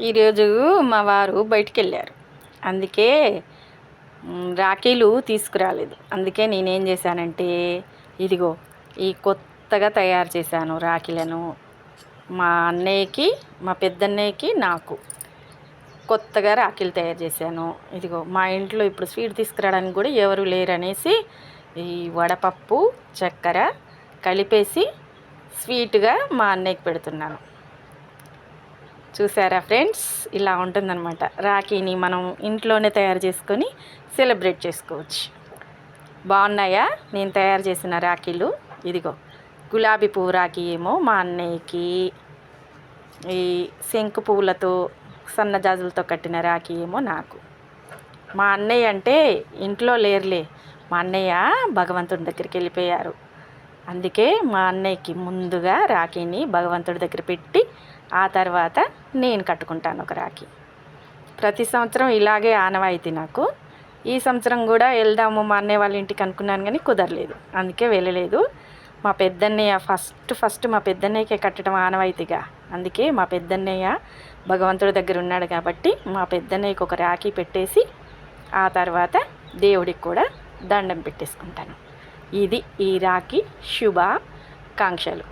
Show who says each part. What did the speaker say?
Speaker 1: ఈరోజు మా వారు బయటికెళ్ళారు. అందుకే రాఖీలు తీసుకురాలేదు. అందుకే నేనేం చేశానంటే ఇదిగో ఈ కొత్తగా తయారు చేశాను రాఖీలను. మా అన్నయ్యకి, మా పెద్దన్నయ్యకి, నాకు కొత్తగా రాఖీలు తయారు చేశాను. ఇదిగో మా ఇంట్లో ఇప్పుడు స్వీట్ తీసుకురావడానికి కూడా ఎవరు లేరనేసి ఈ వడపప్పు, చక్కెర కలిపేసి స్వీట్గా మా అన్నయ్యకి పెడుతున్నాను. చూసారా ఫ్రెండ్స్, ఇలా ఉంటుందన్నమాట. రాఖీని మనం ఇంట్లోనే తయారు చేసుకొని సెలబ్రేట్ చేసుకోవచ్చు. బాగున్నాయా నేను తయారు చేసిన రాఖీలు? ఇదిగో గులాబీ పువ్వు రాఖీ ఏమో మా అన్నయ్యకి, ఈ శంకు పువ్వులతో సన్నజాజులతో కట్టిన రాఖీ ఏమో నాకు. మా అన్నయ్య అంటే ఇంట్లో లేరులే, మా అన్నయ్య భగవంతుడి దగ్గరికి వెళ్ళిపోయారు. అందుకే మా అన్నయ్యకి ముందుగా రాఖీని భగవంతుడి దగ్గర పెట్టి ఆ తర్వాత నేను కట్టుకుంటాను ఒక రాఖీ. ప్రతి సంవత్సరం ఇలాగే ఆనవాయితీ నాకు. ఈ సంవత్సరం కూడా వెళ్దాము మా అన్నయ్య వాళ్ళ ఇంటికి అనుకున్నాను కానీ కుదరలేదు, అందుకే వెళ్ళలేదు. మా పెద్దన్నయ్య ఫస్ట్ మా పెద్దన్నయ్యకే కట్టడం ఆనవాయితీగా, అందుకే మా పెద్దన్నయ్య భగవంతుడి దగ్గర ఉన్నాడు కాబట్టి మా పెద్దన్నయ్యకి ఒక రాఖీ పెట్టేసి ఆ తర్వాత దేవుడికి కూడా దండం పెట్టేసుకుంటాను. ఇది ఈ రాఖీ శుభాకాంక్షలు.